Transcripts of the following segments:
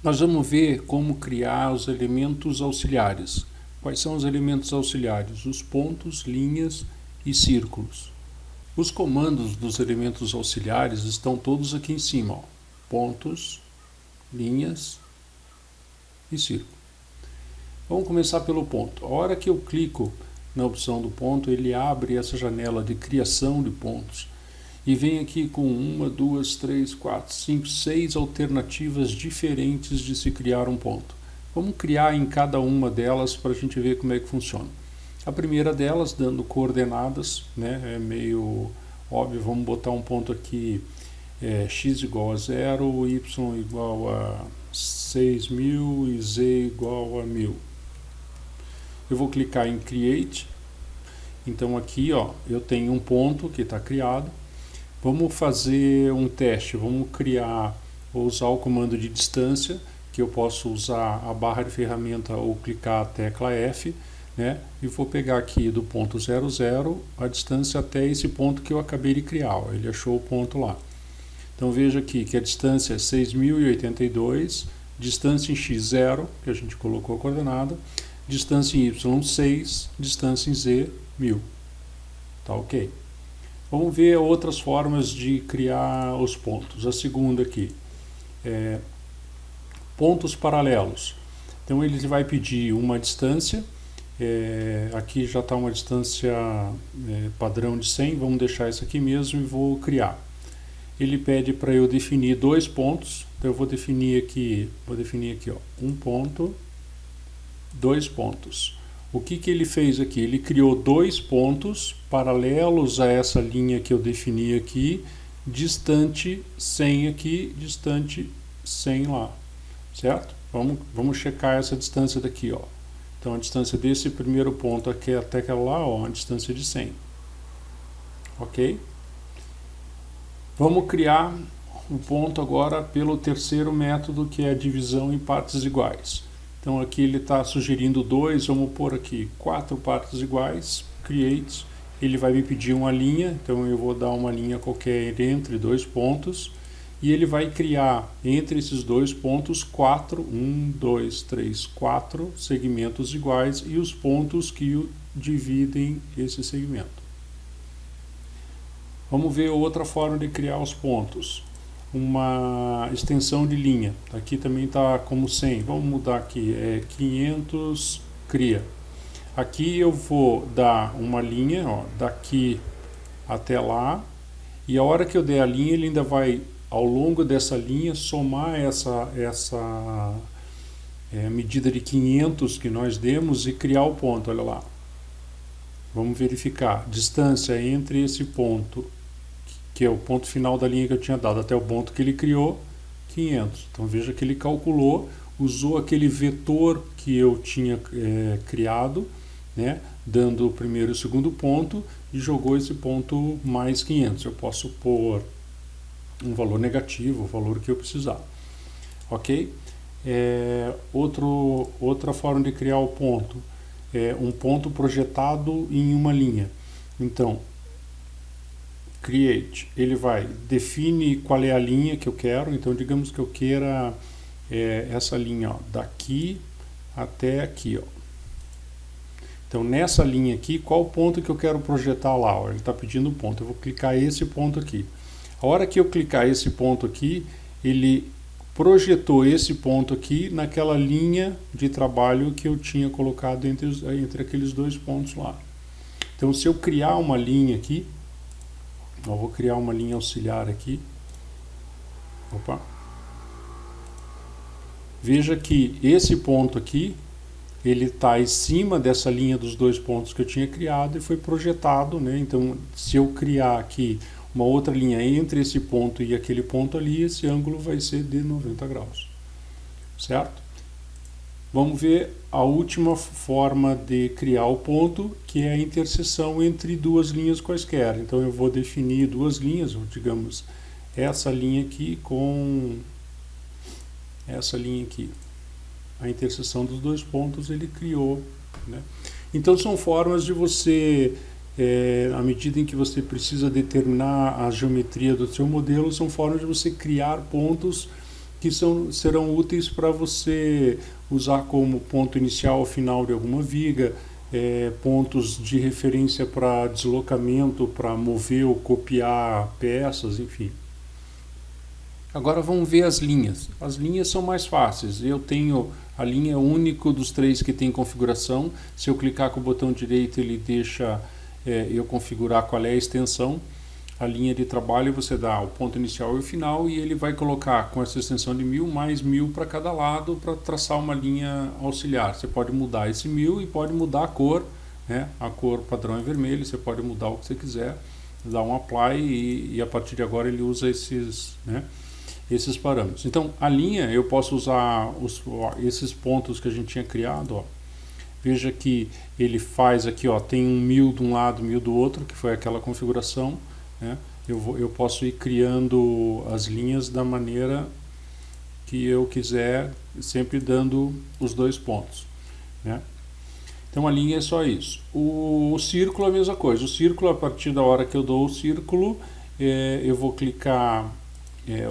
Nós vamos ver como criar os elementos auxiliares. Quais são os elementos auxiliares? Os pontos, linhas e círculos. Os comandos dos elementos auxiliares estão todos aqui em cima. Ó. Pontos, linhas e círculo. Vamos começar pelo ponto. A hora que eu clico na opção do ponto, ele abre essa janela de criação de pontos. E vem aqui com 1, 2, 3, 4, 5, 6 alternativas diferentes de se criar um ponto. Vamos criar em cada uma delas para a gente ver como é que funciona. A primeira delas, dando coordenadas, né, é meio óbvio, vamos botar um ponto aqui, x igual a 0, y igual a 6.000 e z igual a 1.000. Eu vou clicar em Create. Então aqui ó, eu tenho um ponto que está criado. Vamos fazer um teste, vamos vou usar o comando de distância, que eu posso usar a barra de ferramenta ou clicar a tecla F, né? E vou pegar aqui do ponto 0, 0, a distância até esse ponto que eu acabei de criar, ó, ele achou o ponto lá. Então veja aqui que a distância é 6.082, distância em x 0, que a gente colocou a coordenada, distância em y 6, distância em z 1.000. Tá ok? Vamos ver outras formas de criar os pontos. A segunda aqui é pontos paralelos. Então ele vai pedir uma distância, aqui já está uma distância padrão de 100, vamos deixar isso aqui mesmo e vou criar. Ele pede para eu definir dois pontos, então eu vou definir aqui ó, um ponto, dois pontos. O que ele fez aqui? Ele criou dois pontos paralelos a essa linha que eu defini aqui, distante 100 aqui, distante 100 lá, certo? Vamos checar essa distância daqui, ó. Então a distância desse primeiro ponto aqui até aquela lá, ó, a distância de 100. Ok? Vamos criar um ponto agora pelo terceiro método, que é a divisão em partes iguais. Então aqui ele está sugerindo 2, vamos pôr aqui 4 partes iguais, create, ele vai me pedir uma linha, então eu vou dar uma linha qualquer entre dois pontos, e ele vai criar entre esses dois pontos 4 segmentos iguais e os pontos que dividem esse segmento. Vamos ver outra forma de criar os pontos. Uma extensão de linha, aqui também está como 100, vamos mudar aqui, 500 cria. Aqui eu vou dar uma linha, ó, daqui até lá, e a hora que eu der a linha, ele ainda vai, ao longo dessa linha, somar essa medida de 500 que nós demos e criar o ponto, olha lá. Vamos verificar, distância entre esse ponto, que é o ponto final da linha que eu tinha dado, até o ponto que ele criou, 500. Então veja que ele calculou, usou aquele vetor que eu tinha criado, né, dando o primeiro e o segundo ponto, e jogou esse ponto mais 500. Eu posso pôr um valor negativo, o valor que eu precisar. Ok? Outra forma de criar o ponto é um ponto projetado em uma linha. Então, create, ele define qual é a linha que eu quero, então digamos que eu queira essa linha, ó, daqui até aqui, ó. Então nessa linha aqui, qual o ponto que eu quero projetar lá? Ó, ele está pedindo um ponto, eu vou clicar esse ponto aqui. A hora que eu clicar esse ponto aqui, ele projetou esse ponto aqui naquela linha de trabalho que eu tinha colocado entre aqueles dois pontos lá. Então se eu criar uma linha aqui, eu vou criar uma linha auxiliar aqui. Opa. Veja que esse ponto aqui, ele está em cima dessa linha dos dois pontos que eu tinha criado e foi projetado, né? Então, se eu criar aqui uma outra linha entre esse ponto e aquele ponto ali, esse ângulo vai ser de 90 graus. Certo? Vamos ver a última forma de criar o ponto, que é a interseção entre duas linhas quaisquer. Então eu vou definir duas linhas, digamos, essa linha aqui com essa linha aqui. A interseção dos dois pontos ele criou, né? Então são formas de você, à medida em que você precisa determinar a geometria do seu modelo, são formas de você criar pontos que serão úteis para você usar como ponto inicial ou final de alguma viga, pontos de referência para deslocamento, para mover ou copiar peças, enfim. Agora vamos ver as linhas. As linhas são mais fáceis. Eu tenho a linha única dos 3 que tem configuração. Se eu clicar com o botão direito, ele deixa eu configurar qual é a extensão. A linha de trabalho você dá o ponto inicial e o final, e ele vai colocar com essa extensão de 1000 mais 1000 para cada lado para traçar uma linha auxiliar. Você pode mudar esse 1000 e pode mudar a cor, né? A cor padrão é vermelho, você pode mudar o que você quiser, dar um apply e a partir de agora ele usa esses, né, esses parâmetros. Então a linha eu posso usar esses pontos que a gente tinha criado, ó. Veja que ele faz aqui, ó, tem um 1000 de um lado, 1000 do outro, que foi aquela configuração. Eu posso ir criando as linhas da maneira que eu quiser, sempre dando os 2 pontos, né? Então a linha é só isso. O círculo é a mesma coisa. O círculo, a partir da hora que eu dou o círculo, eu vou clicar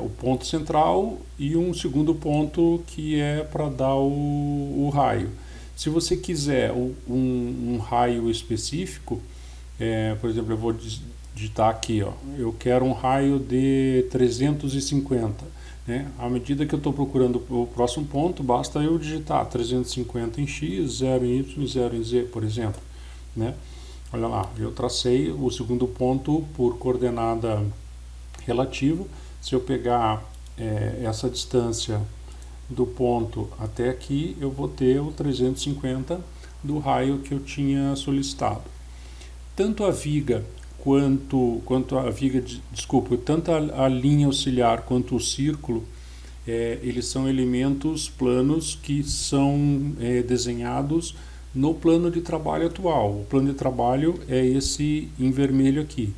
o ponto central e um segundo ponto que é para dar o raio. Se você quiser um raio específico, por exemplo, eu vou digitar aqui, ó, eu quero um raio de 350, né? À medida que eu estou procurando o próximo ponto, basta eu digitar 350 em X, 0 em Y, 0 em Z, por exemplo, né? Olha lá, eu tracei o segundo ponto por coordenada relativa. Se eu pegar essa distância do ponto até aqui, eu vou ter o 350 do raio que eu tinha solicitado. Tanto a viga tanto a linha auxiliar quanto o círculo, eles são elementos planos que são desenhados no plano de trabalho atual. O plano de trabalho é esse em vermelho aqui.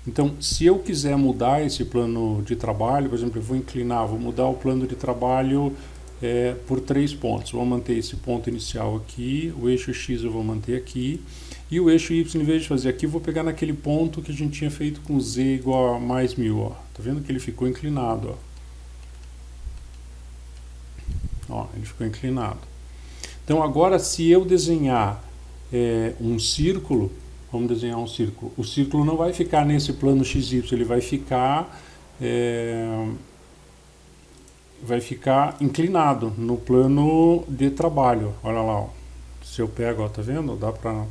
Então, se eu quiser mudar esse plano de trabalho, por exemplo, eu vou mudar o plano de trabalho por 3 pontos. Vou manter esse ponto inicial aqui, o eixo X eu vou manter aqui, e o eixo Y, em vez de fazer aqui, eu vou pegar naquele ponto que a gente tinha feito com Z igual a mais 1000. Ó. Tá vendo que ele ficou inclinado? Ó, ele ficou inclinado. Então, agora, se eu desenhar um círculo, vamos desenhar um círculo. O círculo não vai ficar nesse plano XY, ele vai ficar inclinado no plano de trabalho. Olha lá, ó. Se eu pego, ó, tá vendo? Dá para...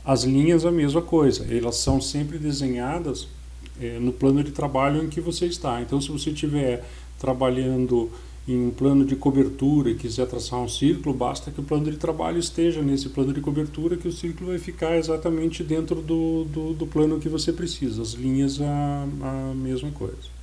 As linhas a mesma coisa, elas são sempre desenhadas no plano de trabalho em que você está. Então, se você estiver trabalhando em um plano de cobertura e quiser traçar um círculo, basta que o plano de trabalho esteja nesse plano de cobertura, que o círculo vai ficar exatamente dentro do plano que você precisa. As linhas a mesma coisa.